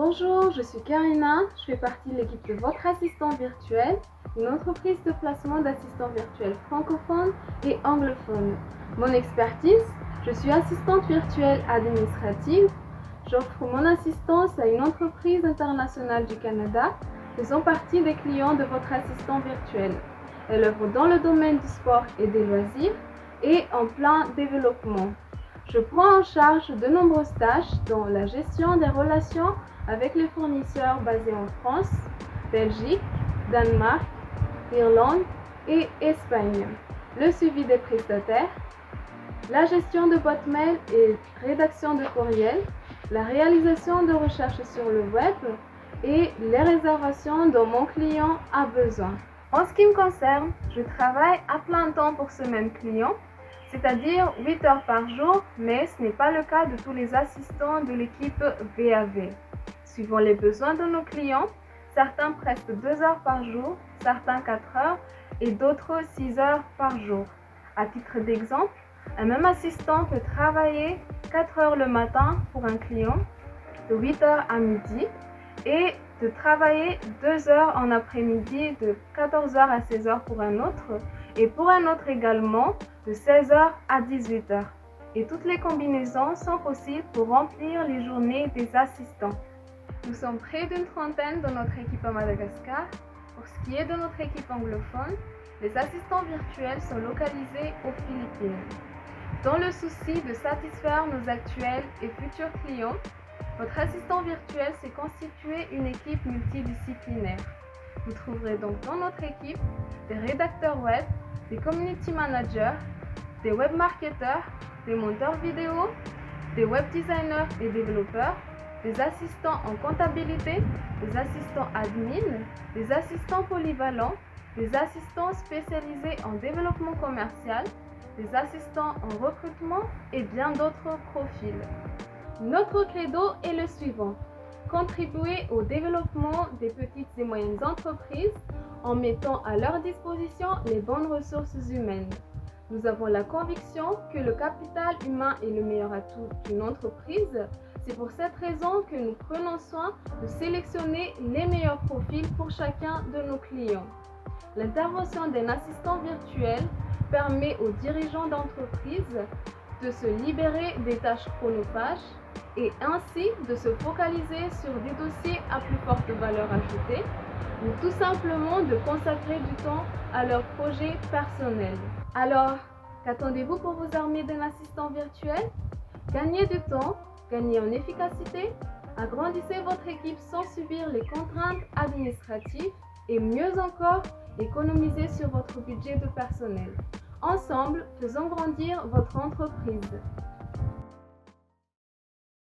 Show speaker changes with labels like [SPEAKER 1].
[SPEAKER 1] Bonjour, je suis Karina, je fais partie de l'équipe de votre assistant virtuel, une entreprise de placement d'assistants virtuels francophones et anglophones. Mon expertise, je suis assistante virtuelle administrative. J'offre mon assistance à une entreprise internationale du Canada, faisant partie des clients de votre assistant virtuel. Elle œuvre dans le domaine du sport et des loisirs et en plein développement. Je prends en charge de nombreuses tâches dont la gestion des relations avec les fournisseurs basés en France, Belgique, Danemark, Irlande et Espagne, le suivi des prestataires, la gestion de boîtes mail et rédaction de courriel, la réalisation de recherches sur le web et les réservations dont mon client a besoin. En ce qui me concerne, je travaille à plein temps pour ce même client, c'est-à-dire 8 heures par jour, mais ce n'est pas le cas de tous les assistants de l'équipe VAV. Suivant les besoins de nos clients, certains prestent 2 heures par jour, certains 4 heures et d'autres 6 heures par jour. À titre d'exemple, un même assistant peut travailler 4 heures le matin pour un client, de 8 heures à midi, et de travailler 2 heures en après-midi de 14 heures à 16 heures pour un autre, et pour un autre également de 16 heures à 18 heures. Et toutes les combinaisons sont possibles pour remplir les journées des assistants. Nous sommes près d'une trentaine dans notre équipe à Madagascar. Pour ce qui est de notre équipe anglophone, les assistants virtuels sont localisés aux Philippines. Dans le souci de satisfaire nos actuels et futurs clients, votre assistant virtuel s'est constitué une équipe multidisciplinaire. Vous trouverez donc dans notre équipe des rédacteurs web, des community managers, des web marketeurs, des monteurs vidéo, des web designers et développeurs, des assistants en comptabilité, des assistants admin, des assistants polyvalents, des assistants spécialisés en développement commercial, des assistants en recrutement et bien d'autres profils. Notre credo est le suivant: contribuer au développement des petites et moyennes entreprises en mettant à leur disposition les bonnes ressources humaines. Nous avons la conviction que le capital humain est le meilleur atout d'une entreprise. C'est pour cette raison que nous prenons soin de sélectionner les meilleurs profils pour chacun de nos clients. L'intervention d'un assistant virtuel permet aux dirigeants d'entreprise de se libérer des tâches chronophages et ainsi de se focaliser sur des dossiers à plus forte valeur ajoutée ou tout simplement de consacrer du temps à leurs projets personnels. Alors, qu'attendez-vous pour vous armer d'un assistant virtuel? Gagnez du temps, gagnez en efficacité, agrandissez votre équipe sans subir les contraintes administratives et mieux encore, économisez sur votre budget de personnel. Ensemble, faisons grandir votre entreprise.